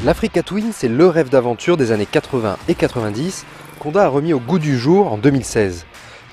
L'Africa Twin, c'est le rêve d'aventure des années 80 et 90 qu'Honda a remis au goût du jour en 2016.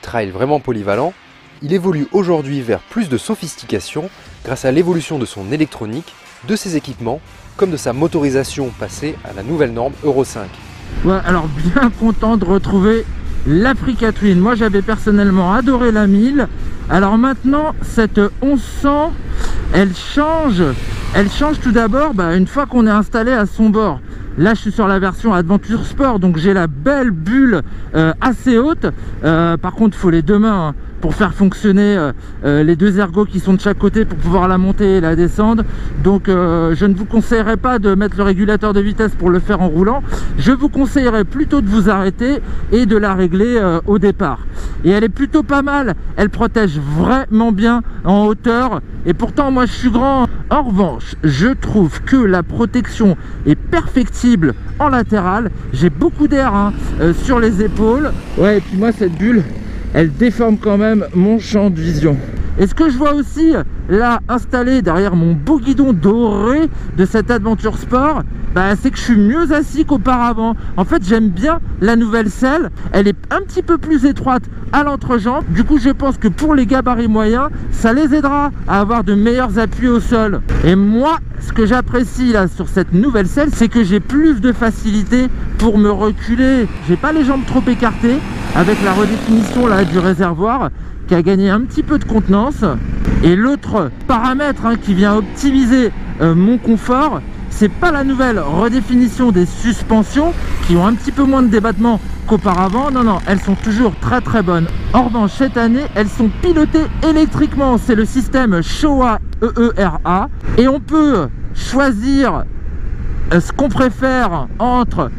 Trail vraiment polyvalent, il évolue aujourd'hui vers plus de sophistication grâce à l'évolution de son électronique, de ses équipements, comme de sa motorisation passée à la nouvelle norme Euro 5. Ouais, alors bien content de retrouver l'Africa Twin. Moi j'avais personnellement adoré la 1000. Alors maintenant cette 1100 elle change tout d'abord une fois qu'on est installé à son bord. Là je suis sur la version Adventure Sport, donc j'ai la belle bulle assez haute. Par contre il faut les deux mains hein, pour faire fonctionner les deux ergots qui sont de chaque côté pour pouvoir la monter et la descendre. Donc je ne vous conseillerais pas de mettre le régulateur de vitesse pour le faire en roulant. Je vous conseillerais plutôt de vous arrêter et de la régler au départ. Et elle est plutôt pas mal, elle protège vraiment bien en hauteur. Et pourtant moi je suis grand. En revanche, je trouve que la protection est perfectible en latéral. J'ai beaucoup d'air hein, sur les épaules. Ouais, et puis moi cette bulle, elle déforme quand même mon champ de vision. Et ce que je vois aussi là installé derrière mon beau guidon doré de cette Adventure Sport, c'est que je suis mieux assis qu'auparavant. En fait j'aime bien la nouvelle selle, elle est un petit peu plus étroite à l'entrejambe. Du coup je pense que pour les gabarits moyens, ça les aidera à avoir de meilleurs appuis au sol. Et moi ce que j'apprécie là sur cette nouvelle selle, c'est que j'ai plus de facilité pour me reculer. J'ai pas les jambes trop écartées avec la redéfinition là du réservoir qui a gagné un petit peu de contenance. Et l'autre paramètre hein, qui vient optimiser mon confort, c'est pas la nouvelle redéfinition des suspensions qui ont un petit peu moins de débattement qu'auparavant. Non, elles sont toujours très bonnes. En revanche, cette année, elles sont pilotées électriquement. C'est le système Showa EERA. Et on peut choisir ce qu'on préfère entre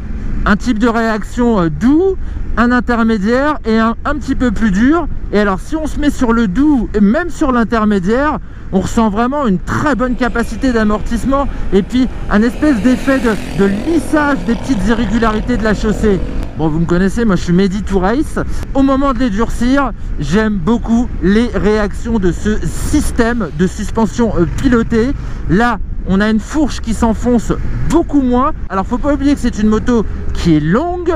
un type de réaction doux, un intermédiaire et un petit peu plus dur. Et alors si on se met sur le doux et même sur l'intermédiaire, on ressent vraiment une très bonne capacité d'amortissement et puis un espèce d'effet de lissage des petites irrégularités de la chaussée. Bon, vous me connaissez, moi je suis Mehdi to Race. Au moment de les durcir, j'aime beaucoup les réactions de ce système de suspension pilotée. Là, on a une fourche qui s'enfonce beaucoup moins. Alors faut pas oublier que c'est une moto qui est longue,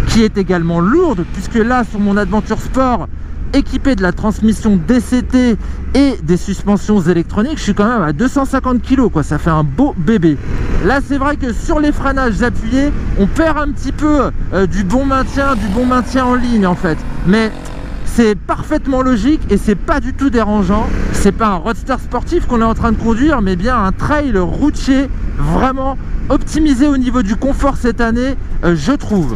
qui est également lourde, puisque là sur mon Adventure Sport équipé de la transmission DCT et des suspensions électroniques, je suis quand même à 250 kg quoi, ça fait un beau bébé. Là c'est vrai que sur les freinages appuyés, on perd un petit peu du bon maintien en ligne en fait, mais c'est parfaitement logique et c'est pas du tout dérangeant. C'est pas un roadster sportif qu'on est en train de conduire, mais bien un trail routier vraiment optimisé au niveau du confort cette année, je trouve.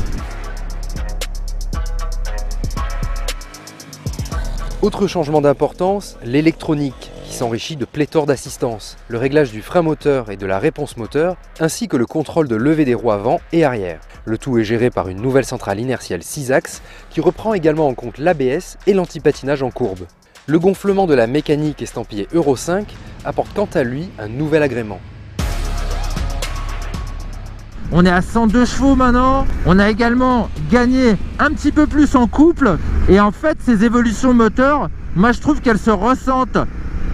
Autre changement d'importance, l'électronique qui s'enrichit de pléthore d'assistances, le réglage du frein moteur et de la réponse moteur, ainsi que le contrôle de levée des roues avant et arrière. Le tout est géré par une nouvelle centrale inertielle 6 axes qui reprend également en compte l'ABS et l'antipatinage en courbe. Le gonflement de la mécanique estampillée Euro 5 apporte quant à lui un nouvel agrément. On est à 102 chevaux maintenant. On a également gagné un petit peu plus en couple. Et en fait, ces évolutions moteurs, moi je trouve qu'elles se ressentent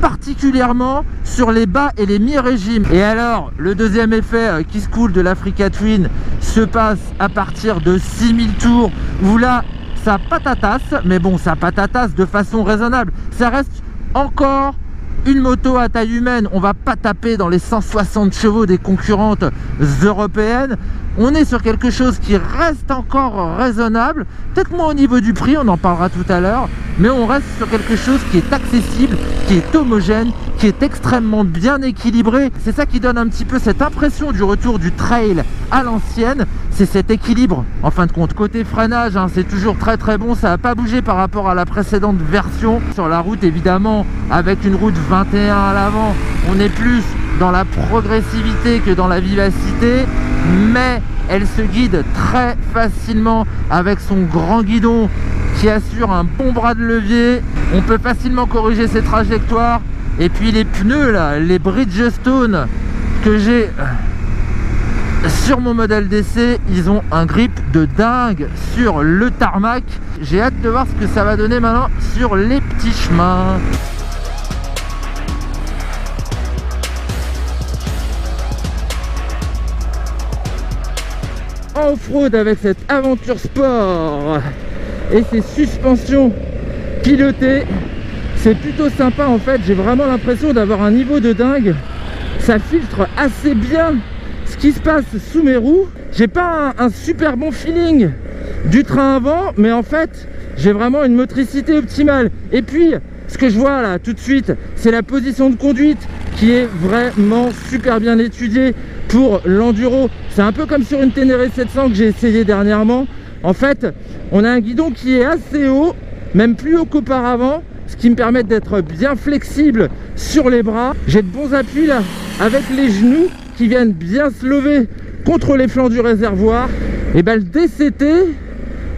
particulièrement sur les bas et les mi-régimes. Et alors, le deuxième effet qui se coule de l'Africa Twin se passe à partir de 6000 tours, où là, ça patatasse. Mais bon, ça patatasse de façon raisonnable. Ça reste encore une moto à taille humaine, on va pas taper dans les 160 chevaux des concurrentes européennes. On est sur quelque chose qui reste encore raisonnable, peut-être moins au niveau du prix, on en parlera tout à l'heure, mais on reste sur quelque chose qui est accessible, qui est homogène, qui est extrêmement bien équilibré. C'est ça qui donne un petit peu cette impression du retour du trail à l'ancienne, c'est cet équilibre en fin de compte. Côté freinage, hein, c'est toujours très bon, ça n'a pas bougé par rapport à la précédente version. Sur la route évidemment, avec une route 21 à l'avant, on est plus dans la progressivité que dans la vivacité, mais elle se guide très facilement avec son grand guidon qui assure un bon bras de levier. On peut facilement corriger ses trajectoires. Et puis les pneus là, les Bridgestone que j'ai sur mon modèle d'essai, ils ont un grip de dingue sur le tarmac. J'ai hâte de voir ce que ça va donner maintenant sur les petits chemins. en off-road avec cette Adventure Sport et ses suspensions pilotées. C'est plutôt sympa en fait, j'ai vraiment l'impression d'avoir un niveau de dingue. Ça filtre assez bien ce qui se passe sous mes roues. J'ai pas un super bon feeling du train avant, mais en fait j'ai vraiment une motricité optimale. Et puis ce que je vois là tout de suite, c'est la position de conduite qui est vraiment super bien étudiée pour l'enduro. C'est un peu comme sur une Ténéré 700 que j'ai essayé dernièrement. En fait, on a un guidon qui est assez haut, même plus haut qu'auparavant, ce qui me permet d'être bien flexible sur les bras. J'ai de bons appuis là, avec les genoux qui viennent bien se lever contre les flancs du réservoir. Et ben le DCT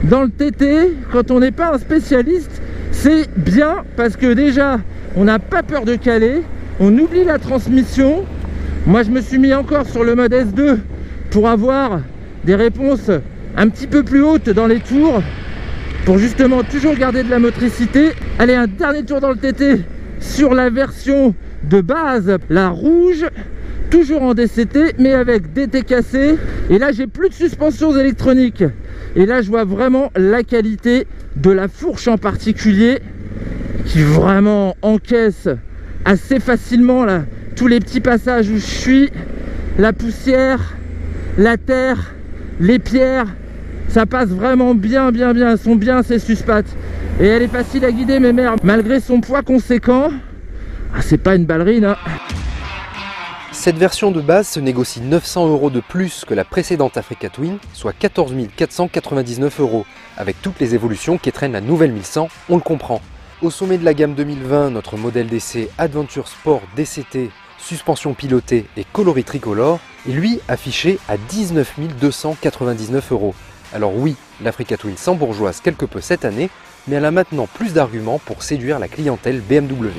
dans le TT, quand on n'est pas un spécialiste, c'est bien parce que déjà on n'a pas peur de caler, on oublie la transmission. Moi je me suis mis encore sur le mode S2 pour avoir des réponses un petit peu plus hautes dans les tours, pour justement toujours garder de la motricité. Allez, un dernier tour dans le TT sur la version de base, la rouge, toujours en DCT mais avec DT cassé. Et là j'ai plus de suspensions électroniques, et là je vois vraiment la qualité de la fourche en particulier, qui vraiment encaisse assez facilement là tous les petits passages où je suis, la poussière, la terre, les pierres. Ça passe vraiment bien, elles sont bien ces suspattes. Et elle est facile à guider mes mères, malgré son poids conséquent. Ah, c'est pas une ballerine hein. Cette version de base se négocie 900 € de plus que la précédente Africa Twin, soit 14 499 €, avec toutes les évolutions qu'étraîne la nouvelle 1100, on le comprend. Au sommet de la gamme 2020, notre modèle d'essai Adventure Sport DCT, suspension pilotée et coloris tricolore, est lui affiché à 19 299 €. Alors oui, l'Africa Twin s'embourgeoise quelque peu cette année, mais elle a maintenant plus d'arguments pour séduire la clientèle BMW.